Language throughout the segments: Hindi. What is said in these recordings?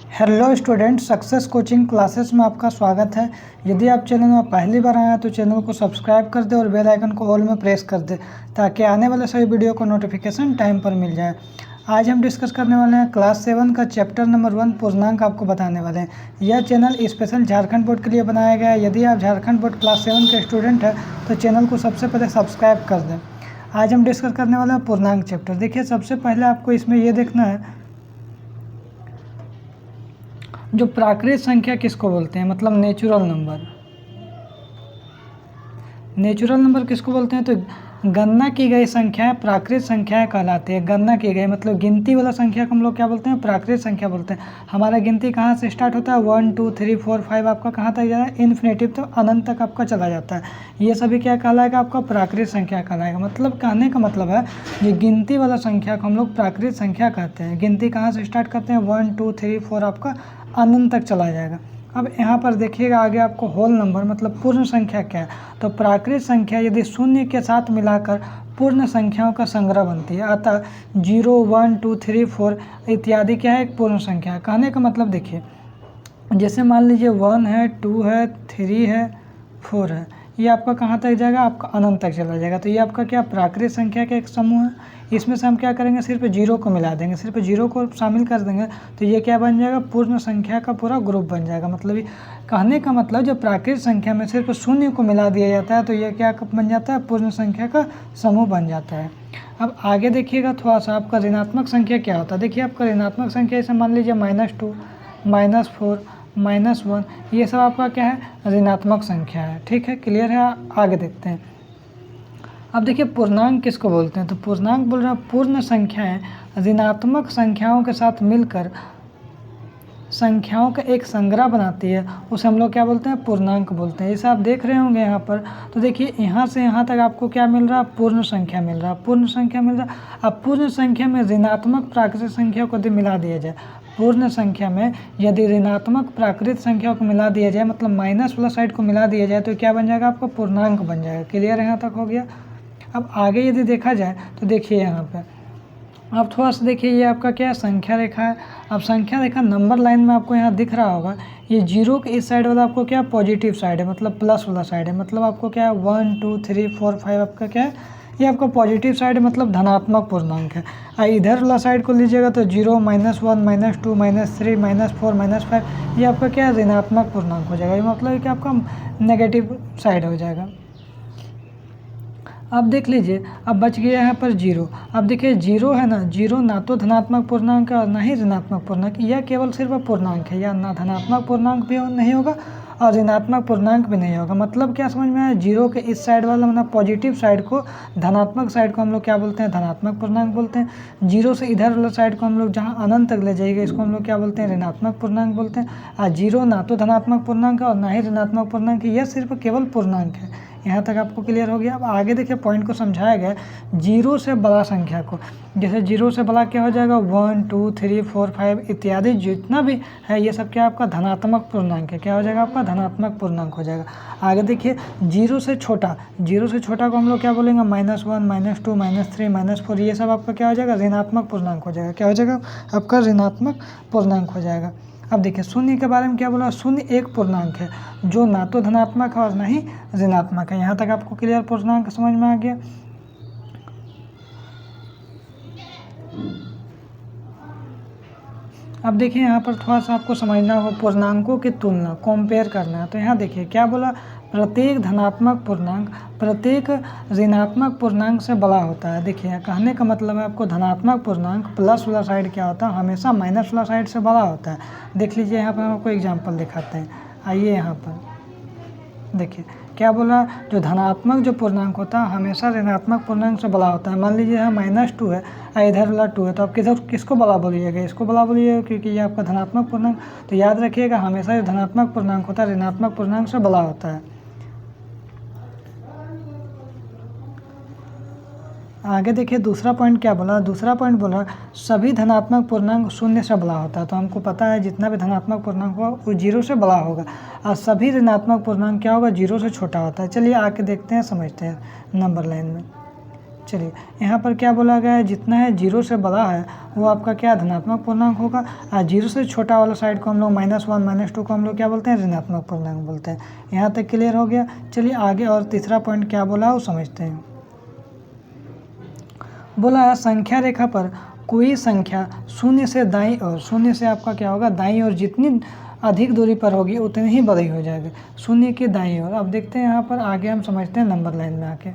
Hello student, success coaching classes में आपका स्वागत है। यदि आप चैनल में पहली बार आए हैं तो चैनल को सब्सक्राइब कर दे और बेल आइकन को ऑल में प्रेस कर दे ताकि आने वाले सभी वीडियो को नोटिफिकेशन टाइम पर मिल जाए। आज हम डिस्कस करने वाले हैं क्लास 7 का चैप्टर नंबर 1 पूर्णांक आपको बताने वाले हैं। यह चैनल स्पेशल झारखंड बोर्ड के लिए बनाया गया है। यदि आप झारखंड बोर्ड क्लास 7 के स्टूडेंट हैं तो चैनल को सबसे पहले सब्सक्राइब कर दें। आज हम डिस्कस करने वाले हैं पूर्णांक चैप्टर। देखिए, सबसे पहले आपको इसमें यह देखना है जो प्राकृत संख्या किसको बोलते हैं, मतलब नेचुरल नंबर। नेचुरल नंबर किसको बोलते हैं? तो गणना की गई संख्याएं प्राकृत संख्याएं कहलाती है। गणना की गई मतलब गिनती वाला संख्या को हम लोग क्या बोलते हैं? प्राकृत संख्या बोलते हैं। हमारा गिनती कहाँ से स्टार्ट होता है? 1 2 3 4 5 आपका कहाँ तक जा रहा है? इन्फिनेटिव, तो अनंत तक आपका चला जाता है। ये सभी क्या कहलाएगा? आपका प्राकृत संख्या कहलाएगा। मतलब कहने का मतलब है ये गिनती वाला संख्या को हम लोग प्राकृत संख्या कहते हैं। गिनती कहाँ से स्टार्ट करते हैं? 1 2 3 4 आपका अनंत तक चला जाएगा। अब यहाँ पर देखिएगा आगे आपको होल नंबर मतलब पूर्ण संख्या क्या है। तो प्राकृत संख्या यदि शून्य के साथ मिलाकर पूर्ण संख्याओं का संग्रह बनती है, अतः 0 1 2 3 4 इत्यादि क्या है? एक पूर्ण संख्या है। कहने का मतलब देखिए, जैसे मान लीजिए 1 है, 2 है, 3 है, 4 है, ये आपका कहाँ तक जाएगा? आपका अनंत तक चला जाएगा। तो ये आपका क्या प्राकृत संख्या का एक समूह है। इसमें से हम क्या करेंगे? सिर्फ 0 को मिला देंगे, सिर्फ 0 को शामिल कर देंगे तो ये क्या बन जाएगा? पूर्ण संख्या का पूरा ग्रुप बन जाएगा। मतलब कहने का मतलब जो प्राकृत संख्या में सिर्फ शून्य को मिला दिया जाता है तो ये क्या बन जाता है? पूर्ण संख्या का समूह बन जाता है। अब आगे देखिएगा थोड़ा सा, आपका ऋणात्मक संख्या क्या होता है। देखिए, आपका ऋणात्मक संख्या जैसे मान लीजिए -2 -4 -1, ये सब आपका क्या है? ऋणात्मक संख्या है। ठीक है, क्लियर है? आगे देखते हैं। अब देखिए पूर्णांक किसको बोलते हैं? तो पूर्णांक बोल रहे हैं पूर्ण संख्याएं ऋणात्मक संख्याओं के साथ मिलकर संख्याओं का एक संग्रह बनाती है, उसे हम लोग क्या बोलते हैं? पूर्णांक बोलते हैं। जैसे आप देख रहे होंगे यहाँ पर, तो देखिए यहाँ से यहाँ तक आपको क्या मिल रहा है? पूर्ण संख्या मिल रहा है, पूर्ण संख्या मिल रहा है। अब पूर्ण संख्या में ऋणात्मक प्राकृत संख्या को यदि मिला दिया जाए, पूर्ण संख्या में यदि ऋणात्मक प्राकृत संख्या को मिला दिया जाए, मतलब माइनस वाला साइड को मिला दिया जाए, तो क्या बन जाएगा? आपका पूर्णांक बन जाएगा। क्लियर यहाँ तक हो गया? अब आगे यदि देखा जाए तो देखिए यहाँ पे आप थोड़ा सा देखिए, ये आपका क्या है? संख्या रेखा है। अब संख्या रेखा नंबर लाइन में आपको यहाँ दिख रहा होगा, ये 0 के इस साइड वाला आपको क्या पॉजिटिव साइड है, मतलब प्लस वाला साइड है। मतलब आपको क्या है? 1 2 3 4 5 आपका क्या है? ये आपका पॉजिटिव साइड है, मतलब धनात्मक पूर्णांक है। इधर वाला साइड को लीजिएगा तो 0 -1 -2 -3 -4 -5 ये आपका क्या है? ऋणात्मक पूर्णांक हो जाएगा। ये मतलब कि आपका नेगेटिव साइड हो जाएगा। अब देख लीजिए, अब बच गया यहाँ पर 0। अब देखिए 0 है ना, 0 ना तो धनात्मक पूर्णांक है और ना ही ऋणात्मक पूर्णांक। यह केवल सिर्फ पूर्णांक है, या ना धनात्मक पूर्णांक भी नहीं होगा और ऋणात्मक पूर्णांक भी नहीं होगा। मतलब क्या समझ में आया? 0 के इस साइड वाला मतलब पॉजिटिव साइड को, धनात्मक साइड को हम लोग क्या बोलते हैं? धनात्मक पूर्णांक बोलते हैं। 0 से इधर वाला साइड को हम लोग जहाँ अनंत तक ले जाइएगा, इसको हम लोग क्या बोलते हैं? ऋणात्मक पूर्णांक बोलते हैं। और 0 ना तो धनात्मक पूर्णांक है और ना ही ऋणात्मक पूर्णांक है, यह सिर्फ केवल पूर्णांक है। यहाँ तक आपको क्लियर हो गया? अब आगे देखिए पॉइंट को समझाया गया 0 से बड़ा संख्या को। जैसे 0 से बड़ा क्या हो जाएगा? 1 2 3 4 5 इत्यादि जितना भी है ये सब क्या आपका धनात्मक पूर्णांक है। क्या हो जाएगा? आपका धनात्मक पूर्णांक हो जाएगा। आगे देखिए 0 से छोटा, 0 से छोटा को हम लोग क्या बोलेंगे? -1 -2 -3 -4 ये सब आपका क्या हो जाएगा? ऋणात्मक पूर्णांक हो जाएगा। क्या हो जाएगा? आपका ऋणात्मक पूर्णांक हो जाएगा। अब देखिए शून्य के बारे में क्या बोला? शून्य एक पूर्णांक है जो ना तो धनात्मक है और ना ही ऋणात्मक है। यहाँ तक आपको क्लियर पूर्णांक समझ में आ गया? अब देखिए यहाँ पर थोड़ा सा आपको समझना होगा, पूर्णांकों की तुलना, कंपेयर करना है। तो यहाँ देखिए क्या बोला? प्रत्येक धनात्मक पूर्णांक प्रत्येक ऋणात्मक पूर्णांक से बड़ा होता है। देखिए कहने का मतलब है आपको धनात्मक पूर्णांक प्लस वाला साइड क्या होता है? हमेशा माइनस वाला साइड से बड़ा होता है। देख लीजिए यहाँ पर हम आपको एग्जाम्पल दिखाते हैं। आइए यहाँ पर देखिए क्या बोला? जो धनात्मक जो पूर्णांक होता है हमेशा ऋणात्मक पूर्णांक से बड़ा होता है। मान लीजिए यहाँ -2 है और इधर वाला 2 है, तो आप किसको बड़ा बोलिएगा? इसको बड़ा बोलिएगा, क्योंकि ये आपका धनात्मक पूर्णांक। तो याद रखिएगा हमेशा जो धनात्मक पूर्णांक होता है ऋणात्मक पूर्णांक से बड़ा होता है। आगे देखिए दूसरा पॉइंट क्या बोला? दूसरा पॉइंट बोला सभी धनात्मक पूर्णांक 0 से बड़ा होता है। तो हमको पता है जितना भी धनात्मक पूर्णांक होगा वो 0 से बड़ा होगा और सभी ऋणात्मक पूर्णांक क्या होगा? 0 से छोटा होता है। चलिए आके देखते हैं, समझते हैं नंबर लाइन में। चलिए यहाँ पर क्या बोला गया है, जितना है 0 से बड़ा है वो आपका क्या धनात्मक पूर्णांक होगा, और 0 से छोटा वाला साइड को हम लोग -1 -2 को हम लोग क्या बोलते हैं, ऋणात्मक पूर्णांक बोलते हैं। यहाँ तक क्लियर हो गया। चलिए आगे और तीसरा पॉइंट क्या बोला वो समझते हैं। बोला संख्या रेखा पर कोई संख्या शून्य से दाईं ओर, शून्य से आपका क्या होगा दाईं ओर जितनी अधिक दूरी पर होगी उतनी ही बड़ी हो जाएगी, शून्य के दाईं ओर। अब देखते हैं यहाँ पर आगे हम समझते हैं नंबर लाइन में आके।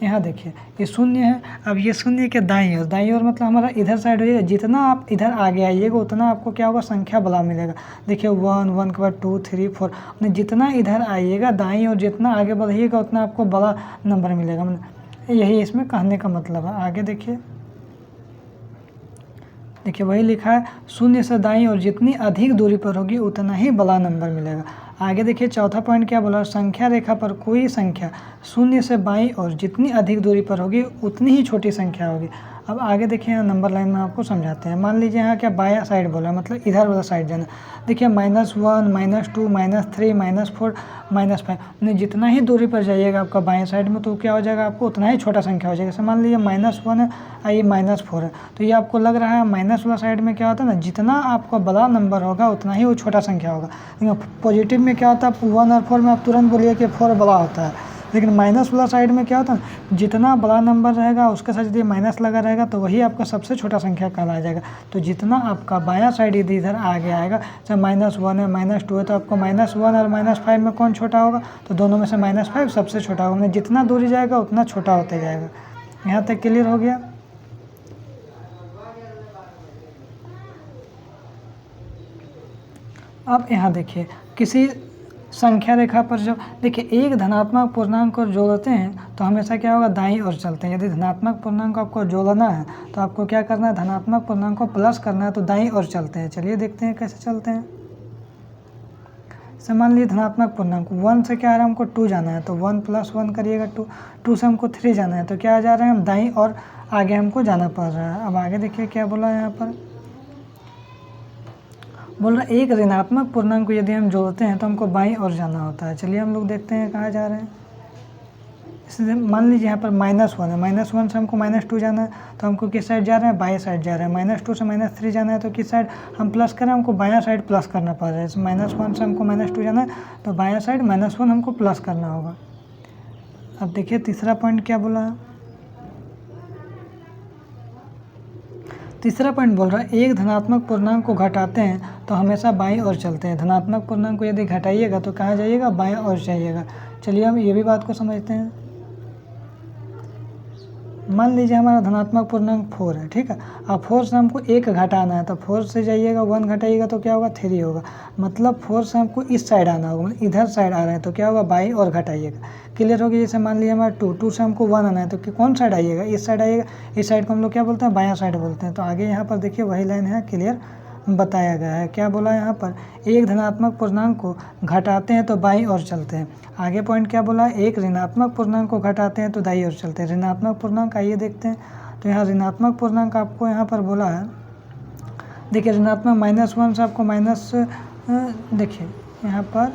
यहाँ देखिए ये शून्य है, अब ये शून्य के दाईं ओर, दाईं ओर मतलब हमारा इधर साइड हो जाएगा। जितना आप इधर आगे आइएगा उतना आपको क्या होगा, संख्या बड़ा मिलेगा। देखिए 1 1 के बाद 2 3 4, जितना इधर आइएगा दाईं ओर जितना आगे बढ़िएगा उतना आपको बड़ा नंबर मिलेगा। यही इसमें कहने का मतलब है। आगे देखिए, देखिए वही लिखा है, शून्य से दाईं ओर जितनी अधिक दूरी पर होगी उतना ही बड़ा नंबर मिलेगा। आगे देखिए चौथा पॉइंट क्या बोला, संख्या रेखा पर कोई संख्या शून्य से बाईं ओर जितनी अधिक दूरी पर होगी उतनी ही छोटी संख्या होगी। अब आगे देखिए यहाँ नंबर लाइन में आपको समझाते हैं। मान लीजिए यहाँ क्या बायां साइड बोला, मतलब इधर वाला साइड जाना। देखिए -1 -2 -3 -4 -5, जितना ही दूरी पर जाइएगा आपका बाएं साइड में तो क्या हो जाएगा, आपको उतना ही छोटा संख्या हो जाएगा। जैसे मान लीजिए -1 है और ये -4 है, तो ये आपको लग रहा है माइनस वाला साइड में क्या होता है ना, जितना आपका बड़ा नंबर होगा उतना ही वो छोटा संख्या होगा। लेकिन पॉजिटिव में क्या होता है, 1 और 4 में आप तुरंत बोलिए कि 4 बड़ा होता है। लेकिन माइनस वाला साइड में क्या होता है, जितना बड़ा नंबर रहेगा उसके साथ यदि माइनस लगा रहेगा तो वही आपका सबसे छोटा संख्या कहलाया जाएगा। तो जितना आपका बायां साइड यदि इधर आगे आएगा, चाहे -1 है -2 है, तो आपको -1 और -5 में कौन छोटा होगा, तो दोनों में से -5 सबसे छोटा होगा। जितना दूरी जाएगा उतना छोटा होता जाएगा। यहाँ तक क्लियर हो गया। अब यहाँ देखिए किसी संख्या रेखा पर जब देखिए एक धनात्मक पूर्णांक को जोड़ते हैं तो हमेशा क्या होगा, दाईं ओर चलते हैं। यदि धनात्मक पूर्णांक को आपको जोड़ना है तो आपको क्या करना है, धनात्मक पूर्णांक को प्लस करना है तो दाईं ओर चलते हैं। चलिए देखते हैं कैसे चलते हैं। मान लीजिए धनात्मक पूर्णांक 1 से क्या आ रहा है, हमको 2 जाना है तो 1 + 1 करिएगा 2, 2 से हमको 3 जाना है तो क्या जा रहे हैं हम दाईं और आगे हमको जाना पड़ रहा है। अब आगे देखिए क्या बोला है यहाँ पर, बोल रहा है एक ऋणात्मक पूर्णांक को यदि हम जोड़ते हैं तो हमको बाईं ओर जाना होता है। चलिए हम लोग देखते हैं कहाँ जा रहे हैं। इसलिए मान लीजिए यहाँ पर -1 है, -1 से हमको -2 जाना है तो हमको किस साइड जा रहे हैं, बाएं साइड जा रहे हैं। -2 से -3 जाना है तो किस साइड हम प्लस करें, हमको बायां साइड प्लस करना पड़ रहा है। -1 से हमको -2 जाना है तो बायां साइड -1 हमको प्लस करना होगा। अब देखिए तीसरा पॉइंट क्या बोला है, तीसरा पॉइंट बोल रहा है एक धनात्मक पूर्णांक को घटाते हैं तो हमेशा बाईं ओर चलते हैं। धनात्मक पूर्णांक को यदि घटाइएगा तो कहाँ जाइएगा, बाएं ओर जाइएगा। चलिए हम ये भी बात को समझते हैं। मान लीजिए हमारा धनात्मक पूर्णांक 4 है, ठीक है। अब 4 से हमको 1 घटाना है तो 4 से जाइएगा 1 घटाइएगा तो क्या होगा, 3 होगा। मतलब 4 से हमको इस साइड आना होगा, मतलब इधर साइड आ रहे हैं तो क्या होगा, बाईं ओर घटाइएगा। क्लियर होगी। जैसे मान लीजिए हमारा 2 से हमको 1 आना है तो कौन साइड आइएगा, इस साइड आइएगा। इस साइड को हम लोग क्या बोलते हैं, बायां साइड बोलते हैं। तो आगे यहाँ पर देखिए वही लाइन है, क्लियर बताया गया है। क्या बोला यहाँ पर, एक धनात्मक पूर्णांक को घटाते हैं तो बाईं ओर चलते हैं। आगे पॉइंट क्या बोला, एक ऋणात्मक पूर्णांक को घटाते हैं तो दाईं ओर चलते हैं। ऋणात्मक पूर्णांक आइए देखते हैं। तो यहाँ ऋणात्मक पूर्णांक आपको यहाँ पर बोला है, देखिए ऋणात्मक -1 से आपको माइनस, देखिए यहाँ पर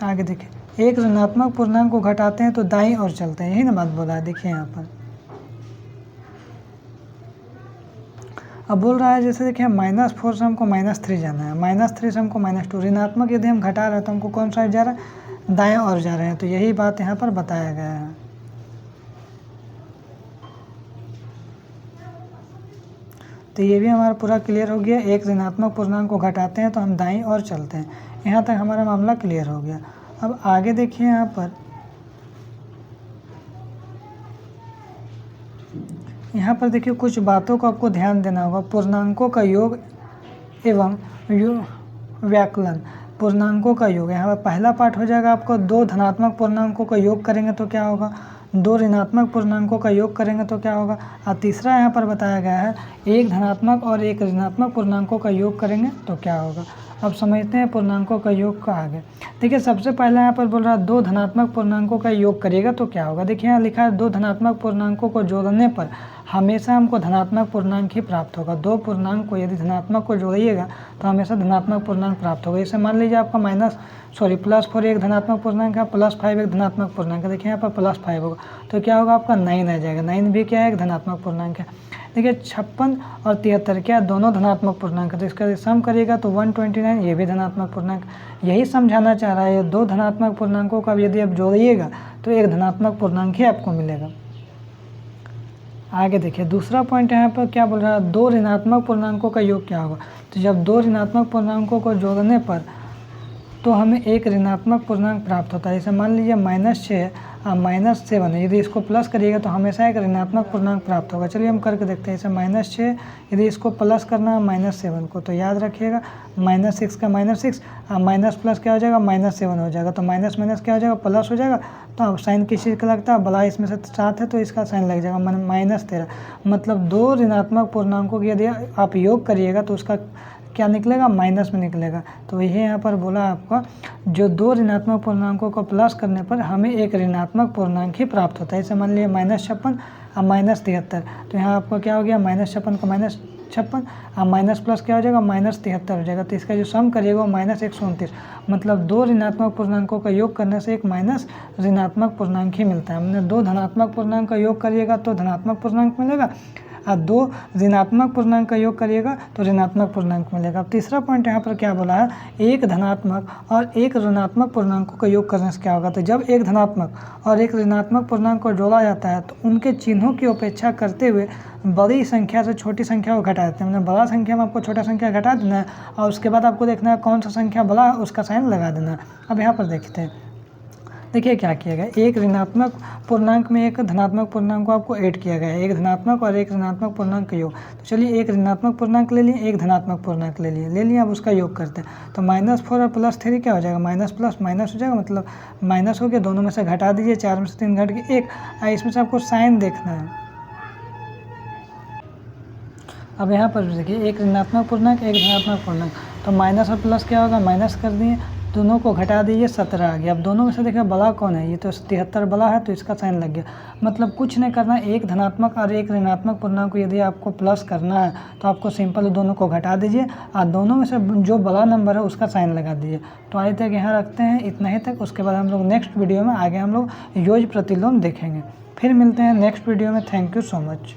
आगे देखिए एक ऋणात्मक पूर्णांक को घटाते हैं तो दाईं ओर चलते हैं, यही ना बात बोला है। देखिए यहाँ पर अब बोल रहा है, जैसे देखिए -4 से हमको -3 जाना है, -3 से हमको -2। ऋणात्मक यदि हम घटा रहे हैं तो हमको कौन साइड जा रहा है, दाएं ओर जा रहे हैं। तो यही बात यहाँ पर बताया गया है। तो ये भी हमारा पूरा क्लियर हो गया। एक ऋणात्मक पूर्णांक को घटाते हैं तो हम दाईं ओर चलते हैं। यहाँ तक हमारा मामला क्लियर हो गया। अब आगे देखिए यहाँ पर, यहाँ पर देखिए कुछ बातों को आपको ध्यान देना होगा। पूर्णांकों का योग एवं व्याकलन, पूर्णांकों का योग। यहाँ पर पहला पार्ट हो जाएगा आपको, 2 धनात्मक पूर्णांकों का योग करेंगे तो क्या होगा, 2 ऋणात्मक पूर्णांकों का योग करेंगे तो क्या होगा। और तीसरा यहाँ पर बताया गया है, एक धनात्मक और एक ऋणात्मक पूर्णांकों का योग करेंगे तो क्या होगा। अब समझते हैं पूर्णांकों का योग का आगे। देखिए सबसे पहले यहाँ पर बोल रहा है दो धनात्मक पूर्णांकों का योग करिएगा तो क्या होगा। देखिए यहाँ लिखा है दो धनात्मक पूर्णांकों को जोड़ने पर हमेशा हमको धनात्मक पूर्णांक ही प्राप्त होगा। दो पूर्णांक को यदि धनात्मक को जोड़िएगा तो हमेशा धनात्मक पूर्णांक प्राप्त होगा। इसे मान लीजिए आपका +4 एक धनात्मक पूर्णांक है, +5 एक धनात्मक पूर्णांक है। देखिए यहाँ पर +5 होगा तो क्या होगा आपका 9 आ जाएगा। 9 भी क्या है, एक धनात्मक पूर्णांक है। देखिए 56 और 73 क्या दोनों धनात्मक पूर्णांक है, तो इसका सम करिएगा तो 129, ये भी धनात्मक पूर्णांक। यही समझाना चाह रहा है, दो धनात्मक पूर्णांकों का यदि आप जोड़िएगा तो एक धनात्मक पूर्णांक ही आपको मिलेगा। आगे देखिए दूसरा पॉइंट यहाँ पर क्या बोल रहा है, दो ऋणात्मक पूर्णांकों का योग क्या होगा। तो जब दो ऋणात्मक पूर्णांकों को जोड़ने पर तो हमें एक ऋणात्मक पूर्णांक प्राप्त होता है। जैसे मान लीजिए -6 और -7 है, यदि इसको प्लस करिएगा तो हमेशा एक ऋणात्मक पूर्णांक प्राप्त होगा। चलिए हम करके देखते हैं। जैसे -6 यदि इसको प्लस करना है -7 को, तो याद रखिएगा -6 का -6 और माइनस प्लस क्या हो जाएगा, -7 हो जाएगा। तो माइनस माइनस क्या हो जाएगा, प्लस हो जाएगा। तो अब साइन किस चीज़ का लगता है, बड़ा इसमें से 7 है तो इसका साइन लग जाएगा -13। मतलब दो ऋणात्मक पूर्णांकों की यदि आप योग करिएगा तो उसका क्या निकलेगा, माइनस में निकलेगा। तो यही यहाँ पर बोला आपका, जो दो ऋणात्मक पूर्णांकों को प्लस करने पर हमें एक ऋणात्मक पूर्णांक ही प्राप्त होता है। जैसे मान लीजिए -56 और -73, तो यहाँ आपको क्या हो गया, -56 का -56 और माइनस प्लस क्या हो जाएगा, -73 हो जाएगा। तो इसका जो सम करिएगा वो -129। मतलब दो ऋणात्मक पूर्णांकों का योग करने से एक माइनस ऋणात्मक पूर्णांक ही मिलता है। हमने दो धनात्मक पूर्णांक का योग करिएगा तो धनात्मक पूर्णांक मिलेगा, और दो ऋणात्मक पूर्णांक का योग करिएगा तो ऋणात्मक पूर्णांक मिलेगा। अब तीसरा पॉइंट यहाँ पर क्या बोला है, एक धनात्मक और एक ऋणात्मक पूर्णांकों का योग करने से क्या होगा। तो जब एक धनात्मक और एक ऋणात्मक पूर्णांक को जोड़ा जाता है तो उनके चिन्हों की उपेक्षा करते हुए बड़ी संख्या से छोटी संख्या को घटा देते हैं। हमने बड़ा संख्या में आपको छोटा संख्या घटा देना है और उसके बाद आपको देखना है कौन सा संख्या बड़ा है, उसका साइन लगा देना है। अब यहाँ पर देखते हैं, देखिए क्या किया गया, एक ऋणात्मक पूर्णांक में एक धनात्मक पूर्णांक को आपको ऐड किया गया है, एक धनात्मक और एक ऋणात्मक पूर्णांक का योग। तो चलिए एक ऋणात्मक पूर्णांक ले लिए, एक धनात्मक पूर्णांक ले लिए, अब उसका योग करते हैं। तो -4 और +3 क्या हो जाएगा, माइनस प्लस माइनस हो जाएगा, मतलब माइनस हो गया। दोनों में से घटा दीजिए, 4 में से 3 घट के 1। इसमें से आपको साइन देखना है। अब यहाँ पर देखिए एक ऋणात्मक पूर्णांक, एक धनात्मक पूर्णांक, तो माइनस और प्लस क्या होगा, माइनस कर दिए, दोनों को घटा दीजिए, 17 आ गया। अब दोनों में से देखिए बड़ा कौन है, ये तो 73 बड़ा है तो इसका साइन लग गया। मतलब कुछ नहीं करना, एक धनात्मक और एक ऋणात्मक पूर्णांक को यदि आपको प्लस करना है तो आपको सिंपल दोनों को घटा दीजिए और दोनों में से जो बड़ा नंबर है उसका साइन लगा दीजिए। तो आज तक यहाँ रखते हैं, इतना ही तक। उसके बाद हम लोग नेक्स्ट वीडियो में आगे हम लोग योज प्रतिलोम देखेंगे। फिर मिलते हैं नेक्स्ट वीडियो में। Thank you so much.